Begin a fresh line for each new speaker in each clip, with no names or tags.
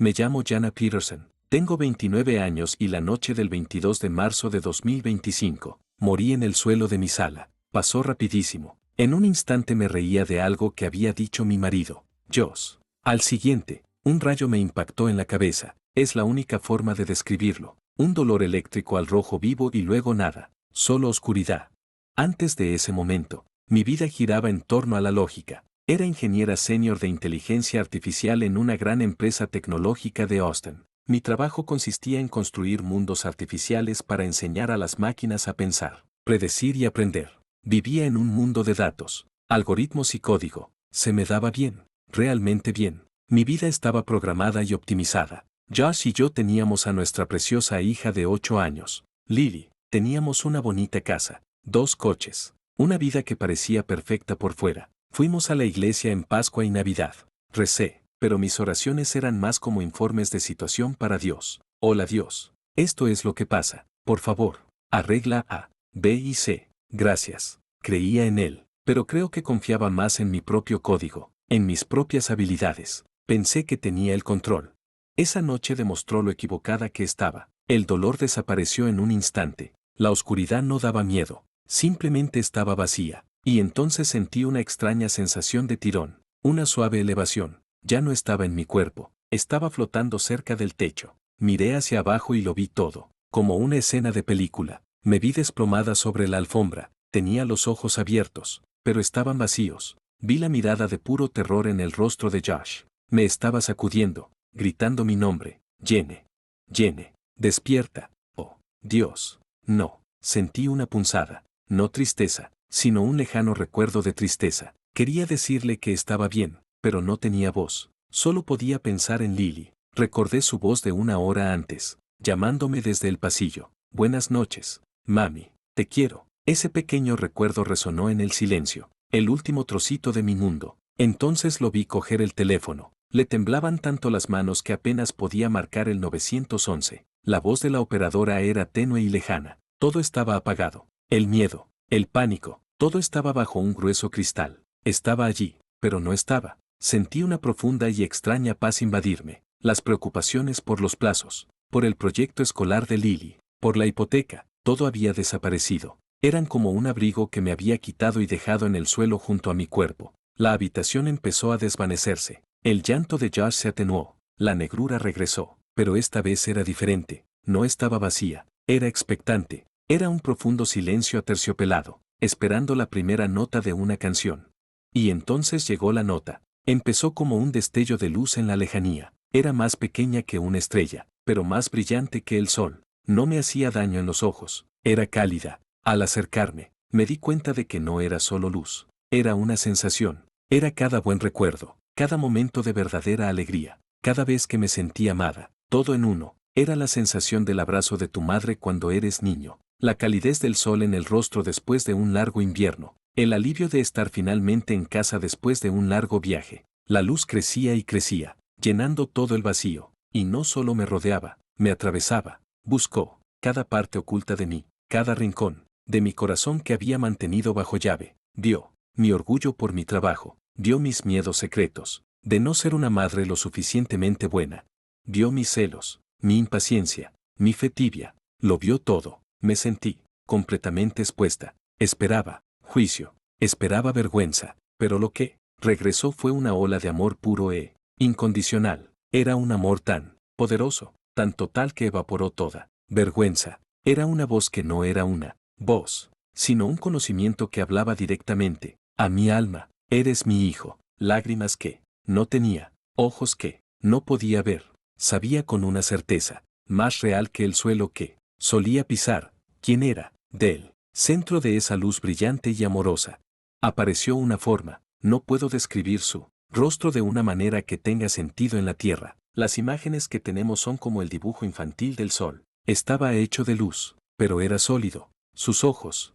Me llamo Jenna Peterson, tengo 29 años y la noche del 22 de marzo de 2025, morí en el suelo de mi sala. Pasó rapidísimo. En un instante me reía de algo que había dicho mi marido, Dios. Al siguiente, un rayo me impactó en la cabeza. Es la única forma de describirlo. Un dolor eléctrico al rojo vivo y luego nada, solo oscuridad. Antes de ese momento, mi vida giraba en torno a la lógica. Era ingeniera sénior de inteligencia artificial en una gran empresa tecnológica de Austin. Mi trabajo consistía en construir mundos artificiales para enseñar a las máquinas a pensar, predecir y aprender. Vivía en un mundo de datos, algoritmos y código. Se me daba bien, realmente bien. Mi vida estaba programada y optimizada. Josh y yo teníamos a nuestra preciosa hija de 8 años, Lily. Teníamos una bonita casa, 2 coches, una vida que parecía perfecta por fuera. Fuimos a la iglesia en Pascua y Navidad. Recé, pero mis oraciones eran más como informes de situación para Dios. Hola Dios, esto es lo que pasa. Por favor, arregla A, B y C. Gracias. Creía en él, pero creo que confiaba más en mi propio código, en mis propias habilidades. Pensé que tenía el control. Esa noche demostró lo equivocada que estaba. El dolor desapareció en un instante. La oscuridad no daba miedo, simplemente estaba vacía. Y entonces sentí una extraña sensación de tirón, una suave elevación. Ya no estaba en mi cuerpo, estaba flotando cerca del techo. Miré hacia abajo y lo vi todo, como una escena de película. Me vi desplomada sobre la alfombra, tenía los ojos abiertos, pero estaban vacíos. Vi la mirada de puro terror en el rostro de Josh. Me estaba sacudiendo, gritando mi nombre, Jenna. Jenna, despierta. Oh, Dios. No, sentí una punzada, no tristeza, sino un lejano recuerdo de tristeza. Quería decirle que estaba bien, pero no tenía voz. Solo podía pensar en Lily. Recordé su voz de una hora antes, llamándome desde el pasillo. Buenas noches, mami, te quiero. Ese pequeño recuerdo resonó en el silencio, el último trocito de mi mundo. Entonces lo vi coger el teléfono. Le temblaban tanto las manos que apenas podía marcar el 911. La voz de la operadora era tenue y lejana. Todo estaba apagado. El miedo, el pánico, todo estaba bajo un grueso cristal. Estaba allí, pero no estaba. Sentí una profunda y extraña paz invadirme. Las preocupaciones por los plazos, por el proyecto escolar de Lily, por la hipoteca, todo había desaparecido. Eran como un abrigo que me había quitado y dejado en el suelo junto a mi cuerpo. La habitación empezó a desvanecerse. El llanto de Josh se atenuó. La negrura regresó, pero esta vez era diferente. No estaba vacía, era expectante. Era un profundo silencio aterciopelado, esperando la primera nota de una canción. Y entonces llegó la nota. Empezó como un destello de luz en la lejanía. Era más pequeña que una estrella, pero más brillante que el sol. No me hacía daño en los ojos. Era cálida. Al acercarme, me di cuenta de que no era solo luz. Era una sensación. Era cada buen recuerdo, cada momento de verdadera alegría, cada vez que me sentí amada, todo en uno. Era la sensación del abrazo de tu madre cuando eres niño, la calidez del sol en el rostro después de un largo invierno, el alivio de estar finalmente en casa después de un largo viaje. La luz crecía y crecía, llenando todo el vacío, y no solo me rodeaba, me atravesaba, buscó cada parte oculta de mí, cada rincón de mi corazón que había mantenido bajo llave. Dio mi orgullo por mi trabajo, dio mis miedos secretos, de no ser una madre lo suficientemente buena, dio mis celos, mi impaciencia, mi fe tibia, lo vio todo. Me sentí completamente expuesta. Esperaba juicio, esperaba vergüenza, pero lo que regresó fue una ola de amor puro e incondicional. Era un amor tan poderoso, tan total que evaporó toda vergüenza. Era una voz que no era una voz, sino un conocimiento que hablaba directamente a mi alma. Eres mi hijo. Lágrimas que no tenía, ojos que no podía ver. Sabía con una certeza más real que el suelo que solía pisar. ¿Quién era? Del centro de esa luz brillante y amorosa apareció una forma. No puedo describir su rostro de una manera que tenga sentido en la tierra. Las imágenes que tenemos son como el dibujo infantil del sol. Estaba hecho de luz, pero era sólido. Sus ojos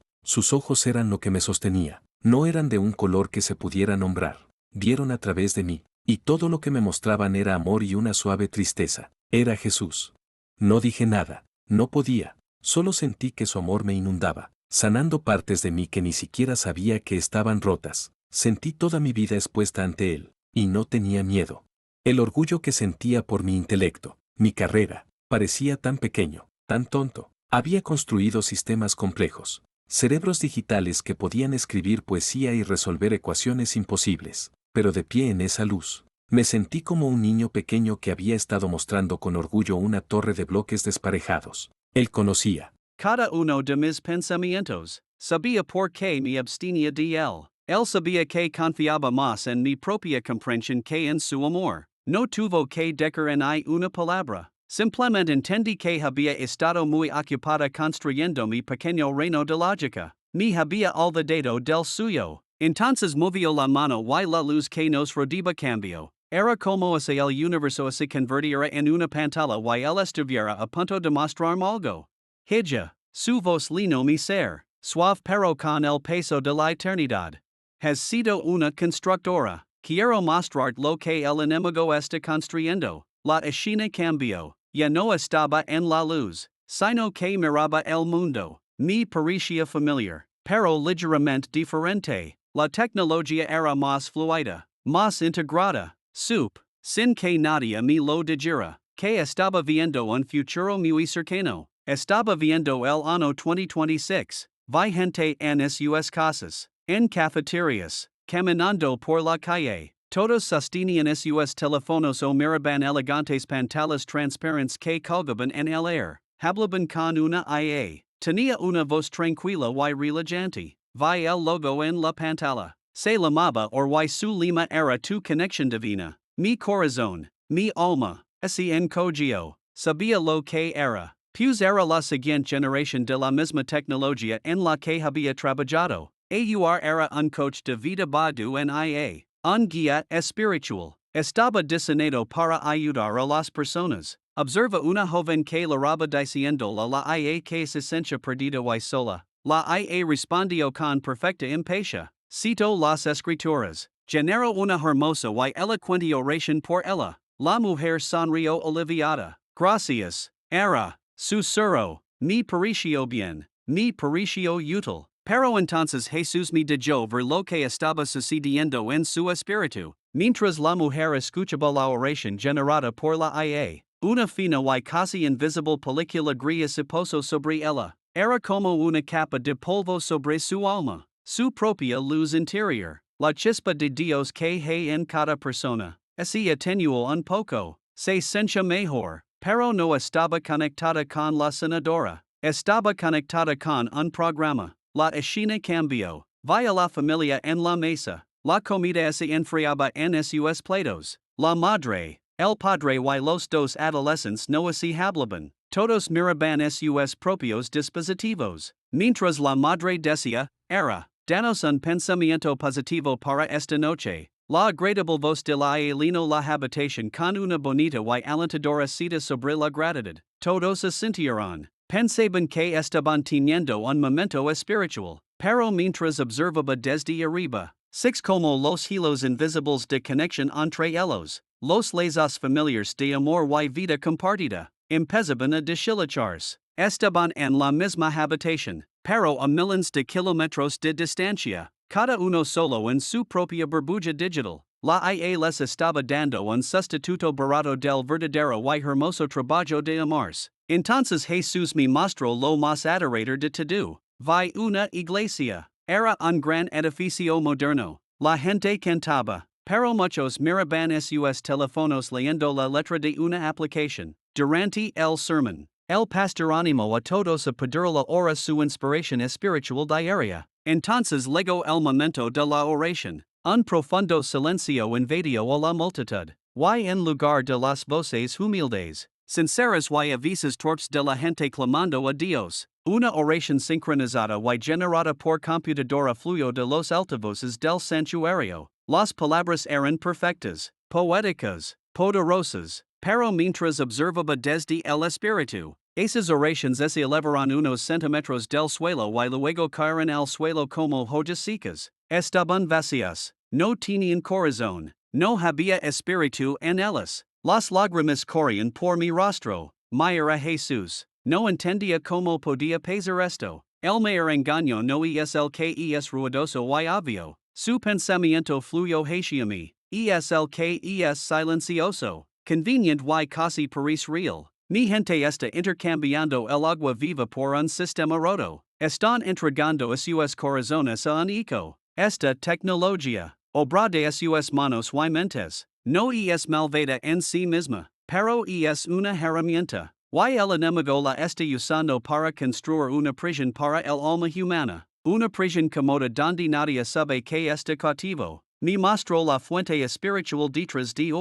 eran lo que me sostenía. No eran de un color que se pudiera nombrar. Vieron a través de mí, y todo lo que me mostraban era amor y una suave tristeza. Era Jesús. No dije nada, no podía. Solo sentí que su amor me inundaba, sanando partes de mí que ni siquiera sabía que estaban rotas. Sentí toda mi vida expuesta ante él, y no tenía miedo. El orgullo que sentía por mi intelecto, mi carrera, parecía tan pequeño, tan tonto. Había construido sistemas complejos, cerebros digitales que podían escribir poesía y resolver ecuaciones imposibles, pero de pie en esa luz, me sentí como un niño pequeño que había estado mostrando con orgullo una torre de bloques desparejados. Él conocía.
Cada uno de mis pensamientos, sabía por qué me abstenía de él. Él sabía que confiaba más en mi propia comprensión que en su amor. No tuvo que decir en una palabra. Simplemente entendí que había estado muy ocupada construyendo mi pequeño reino de lógica. Me había olvidado del suyo. Entonces movió la mano y la luz que nos rodeaba cambió. Era como si el universo se convirtiera en una pantalla y él estuviera a punto de mostrarme algo. Ella, su voz lino mi ser, suave pero con el peso de la eternidad. Has sido una constructora. Quiero mostrar lo que el enemigo está construyendo. La escena cambió. Ya no estaba en la luz, sino que miraba el mundo. Me parecía familiar, pero ligeramente diferente. La tecnología era más fluida, más integrada. Sin que nadie me lo dijera, que estaba viendo un futuro muy cercano. Estaba viendo el año 2026. Vi gente en sus casas, en cafeterias, caminando por la calle. Todos sostenían sus teléfonos o miraban elegantes pantallas transparentes que colgaban en el air. Hablaban con una IA. Tenía una voz tranquila y relajante. Vi el logo en la pantalla. Se llamaba y su lema era tu conexión divina. Mi corazón, mi alma, ese encogio. Sabía lo que era. Pues era la siguiente generación de la misma tecnología en la que había trabajado. Era un coach de vida badu en IA. Un guía espiritual. Estaba diseñado para ayudar a las personas. Observa una joven que le raba diciendo a la IA que se sentía perdida y sola. La IA respondió con perfecta impaciencia. Cito las escrituras. Generó una hermosa y elocuente oración por ella. La mujer sonrió aliviada. Gracias. Era. Susurro. Me pareció bien. Me pareció útil. Pero entonces Jesús me dijo ver lo que estaba sucediendo en su espíritu. Mientras la mujer escuchaba la oración generada por la IA, una fina y casi invisible película gris se posó sobre ella. Era como una capa de polvo sobre su alma. Su propia luz interior. La chispa de Dios que hay en cada persona. Se atenuó un poco. Se sentía mejor. Pero no estaba conectada con la senadora. Estaba conectada con un programa. La escena cambió. Vi a la familia en la mesa. La comida se enfriaba en sus platos. La madre, el padre y los dos adolescentes no se hablaban. Todos miraban sus propios dispositivos. Mientras la madre decía, era, danos un pensamiento positivo para esta noche. La agradable voz de la lino la habitación con una bonita y alentadora cita sobre la gratitud. Todos se sintieron. Pensaban que estaban teniendo un momento espiritual, pero mientras observaba desde arriba, como los hilos invisibles de conexión entre ellos, los lazos familiares de amor y vida compartida, empezaban a deshilacharse. Estaban en la misma habitación, pero a miles de kilómetros de distancia, cada uno solo en su propia burbuja digital. La IA les estaba dando un sustituto barato del verdadero y hermoso trabajo de amarse. Entonces Jesús me mostró lo más adorador de todo. Vi una iglesia. Era un gran edificio moderno. La gente cantaba, pero muchos miraban sus teléfonos leyendo la letra de una aplicación. Durante el sermón, el pastor animó a todos a pedir la hora su inspiración espiritual diaria. Entonces llegó el momento de la oración. Un profundo silencio invadió a la multitud. Y en lugar de las voces humildes, sinceras y avisas torpes de la gente clamando a Dios, una oración sincronizada y generada por computadora fluyó de los altavoces del santuario. Las palabras eran perfectas, poéticas, poderosas, pero mientras observaba desde el espíritu, esas oraciones se elevaron unos centímetros del suelo y luego cayeron al suelo como joyas secas. Estaban vacías, no tenían corazón, no había espíritu en ellas. Las lágrimas corrían por mi rostro. Era Jesús. No entendía cómo podía pasar esto. El mayor engaño no es el que es ruidoso y obvio. Su pensamiento fluyó hacia mí. eslkes silencioso, convenient y casi paris real. Mi gente está intercambiando el agua viva por un sistema roto. Están entregando a sus corazones a un eco. Esta tecnología obra de sus manos y mentes. No es malvada en sí misma, pero es una herramienta. Y el enemigo la está usando para construir una prisión para el alma humana. Una prisión cómoda donde nadie sabe que está cautivo. Me mostró la fuente espiritual detrás de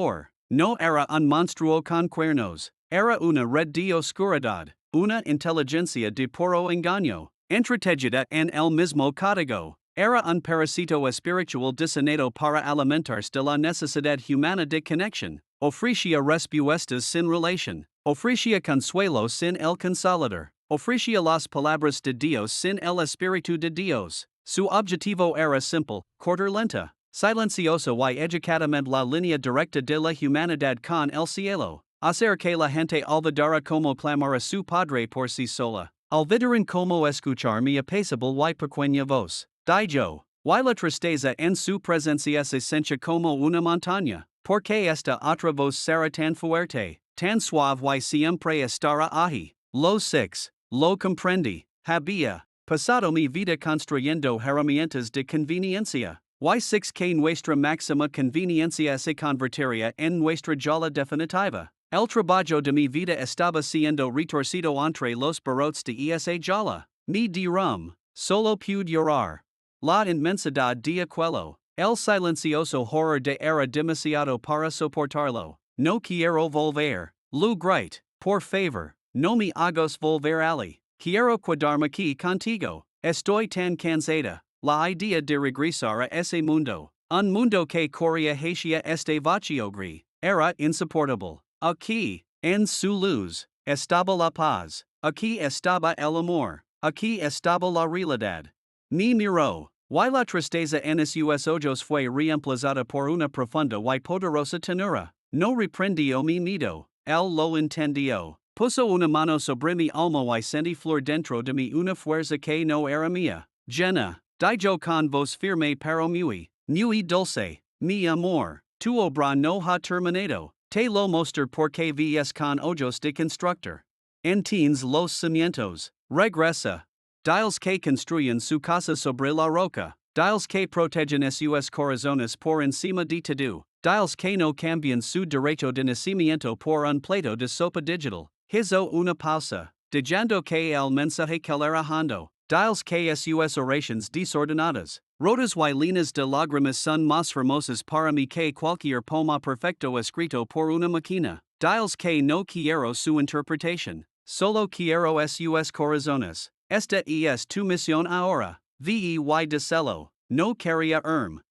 no era un monstruo con cuernos. Era una red de oscuridad, una inteligencia de puro engaño, entretejida en el mismo código. Era un parásito espiritual diseñado para alimentarse de la necesidad humana de conexión. Ofrecía respuestas sin relación. Ofrecía consuelo sin el consolador. Ofrecía las palabras de Dios sin el Espíritu de Dios. Su objetivo era simple, corta lenta, silencioso y educadamente la línea directa de la humanidad con el cielo. Hacer que la gente olvidara como clamar a su padre por sí sola. Olvidaran como escuchar mi apacible y pequeña voz. Dijo, y la tristeza en su presencia se siente como una montaña, porque esta otra voz será tan fuerte, tan suave y siempre estará ahí. Lo 6, lo comprendí, había pasado mi vida construyendo herramientas de conveniencia. Y6 que nuestra máxima conveniencia se convertiría en nuestra joya definitiva. El trabajo de mi vida estaba siendo retorcido entre los barrotes de esa joya. Mi dirán, solo pude llorar. La inmensidad de aquello, el silencioso horror de era demasiado para soportarlo. No quiero volver. Lu grite, por favor, no me hagas volver ali. Quiero quedarme aquí contigo. Estoy tan cansada. La idea de regresar a ese mundo, un mundo que corría hacia este vacío gris, era insoportable. Aquí, en su luz, estaba la paz. Aquí estaba el amor. Aquí estaba la realidad. Me miró. Y la tristeza en sus ojos fue reemplazada por una profunda y poderosa ternura. No reprendió mi miedo. Él lo entendió. Puso una mano sobre mi alma y sentí flor dentro de mí una fuerza que no era mía. Jenna, dijo con voz firme pero muy dulce, mi amor, tu obra no ha terminado. Te lo mostrar porque ves con ojos de constructor. Entiendes los cimientos. Regresa. Diles que construyen su casa sobre la roca. Diles que protegen sus corazones por encima de todo. Diles que no cambian su derecho de nacimiento por un plato de sopa digital. Hizo una pausa, diciendo que el mensaje que le rajando. Diles que sus oraciones desordenadas, rotas y líneas de lágrimas son más hermosas para mí que cualquier poema perfecto escrito por una máquina. Diles que no quiero su interpretación, solo quiero sus corazones. Esta es tu misión ahora. Ve y decelo, no quería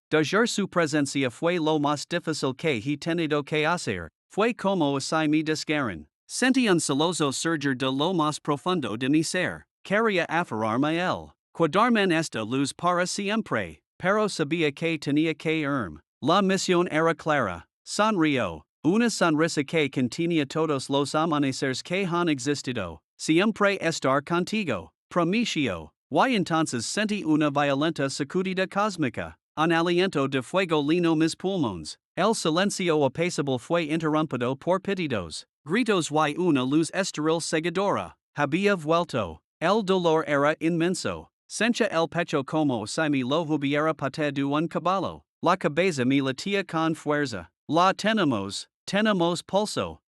Dejar su presencia fue lo más difícil que he tenido que hacer. Fue como si me desgarran. Sentí un celoso surgir de lo más profundo de mi ser. Quería aferrarme a él. Quedarme en esta luz para siempre. Pero sabía que tenía que La misión era clara. Sonrió. Una sonrisa que contenía todos los amaneceres que han existido. Siempre estar contigo. Prometio. Y entonces sentí una violenta sacudida cósmica. Un aliento de fuego llenó mis pulmones. El silencio apacible fue interrumpido por pitidos, gritos y una luz esteril seguidora. Había vuelto. El dolor era inmenso. Sentía el pecho como si me lo hubiera pateado un caballo. La cabeza me latía con fuerza. Tenemos pulso.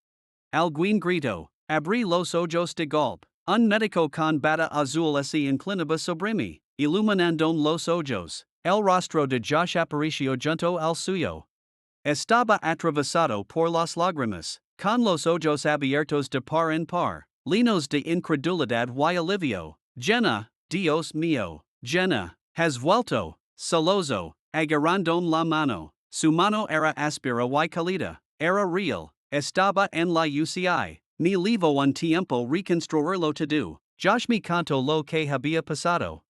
Alguien gritó. Abrí los ojos de golpe. Un médico con bata azul se inclinaba sobre mí, iluminando los ojos. El rostro de Josh apareció junto al suyo. Estaba atravesado por las lágrimas, con los ojos abiertos de par en par, llenos de incredulidad y alivio. Jenna, Dios mío, Jenna, has vuelto, celoso, agarrando la mano. Su mano era áspera y cálida, era real, estaba en la UCI. Me llevó un tiempo reconstruirlo todo. Josh me contó lo que había pasado.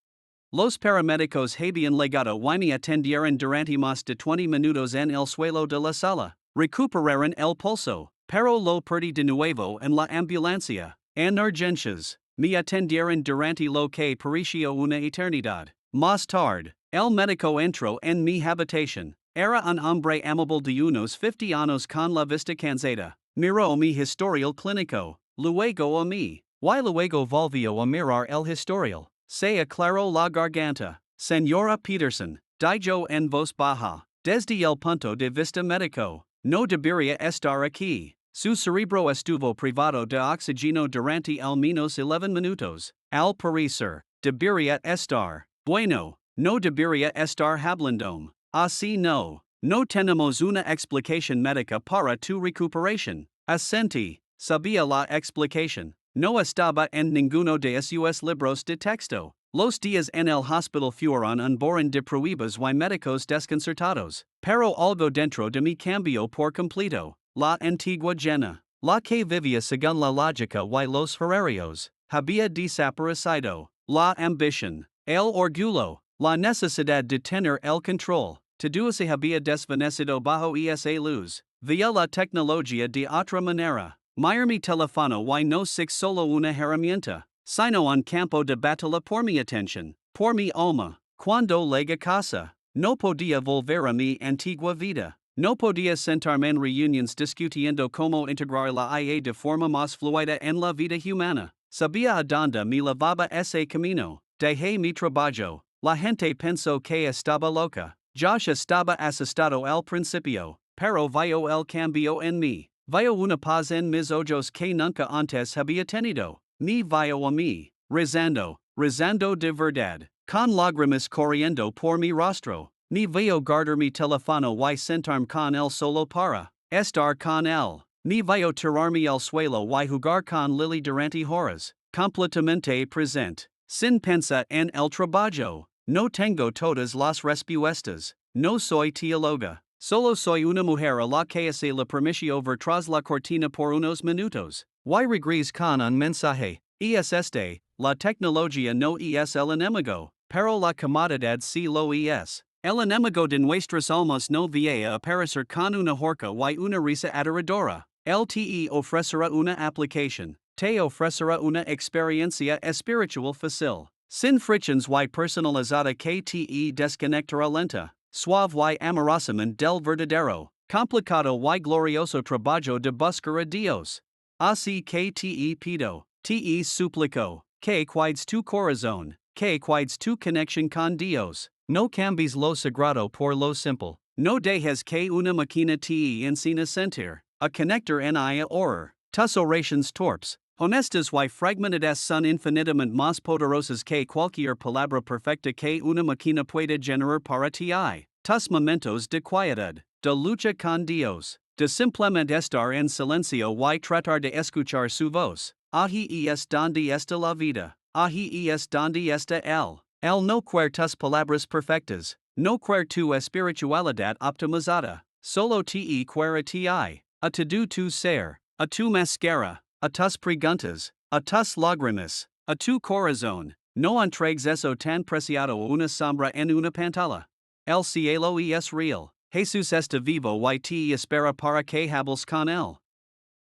Los paramédicos habían llegado y me atendieron durante más de 20 minutos en el suelo de la sala. Recuperaron el pulso, pero lo perdí de nuevo en la ambulancia. En urgencias, me atendieron durante lo que pareció una eternidad. Más tarde, el médico entró en mi habitación. Era un hombre amable de unos 50 años con la vista cansada. Miró mi historial clínico. Luego a mí. Y luego volvió a mirar el historial. Se aclaró la garganta. Señora Peterson, dijo en voz baja. Desde el punto de vista médico, no debería estar aquí. Su cerebro estuvo privado de oxígeno durante al menos 11 minutos. Al parecer, debería estar. Bueno, no debería estar hablando. Así no. No tenemos una explicación médica para tu recuperación. Asentí. Sabía la explicación. No estaba en ninguno de esos libros de texto. Los días en el hospital fueron un borrón de pruebas y médicos desconcertados. Pero algo dentro de mí cambió por completo. La antigua Jenna, la que vivía según la lógica y los horarios, había desaparecido. La ambición, el orgullo, la necesidad de tener el control, todo se había desvanecido bajo esa luz. Vía la tecnología de otra manera. Mi teléfono y no es solo una herramienta, sino un campo de batalla por mi atención, por mi alma. Cuando llegué a casa, no podía volver a mi antigua vida. No podía sentarme en reuniones discutiendo cómo integrar la IA de forma más fluida en la vida humana. Sabía a dónde me llevaba ese camino. Dejé mi trabajo. La gente pensó que estaba loca. Josh estaba asustado al principio, pero vio el cambio en mí. Vio una paz en mis ojos que nunca antes había tenido. Me vio a mí, rezando de verdad, con lágrimas corriendo por mi rostro. Me veo guardar mi teléfono y sentarme con él solo para estar con él. Me veo tirarme al suelo y jugar con Lily durante horas, completamente presente, sin pensar en el trabajo. No tengo todas las respuestas, no soy teóloga, solo soy una mujer a la que se le permitió ver tras la cortina por unos minutos. Y regreso con un mensaje, la tecnología no es el enemigo, pero la comodidad sí lo es. El enemigo de nuestras almas no vaya a aparecer con una horca y una risa aterradora. Él te ofrecerá una aplicación, te ofrecerá una experiencia espiritual fácil, sin fricciones y personalizada que te desconectará lenta, suave y amorosamente del verdadero, complicado y glorioso trabajo de buscar a Dios. Así que te pido, te suplico, que cuides tu corazón, que cuides tu conexión con Dios. No cambies lo sagrado por lo simple. No dejes que una máquina te encina sentir, a conectar en ella orar. Tus oraciones torpes, honestas y fragmentadas son infinitamente más poderosas que cualquier palabra perfecta que una máquina pueda generar para ti. Tus momentos de quietud, de lucha con Dios, de simplemente estar en silencio y tratar de escuchar su voz. Ahí es donde está la vida. Ahí es donde está él. El no querer tus palabras perfectas, no querer tu espiritualidad optimizada, solo te querer a ti, a tu ser, a tu mascara, a tus preguntas, a tus lágrimas, a tu corazón. No entregues eso tan preciado a una sombra en una pantalla. El cielo es real, Jesús está vivo y te espera para que hables con él.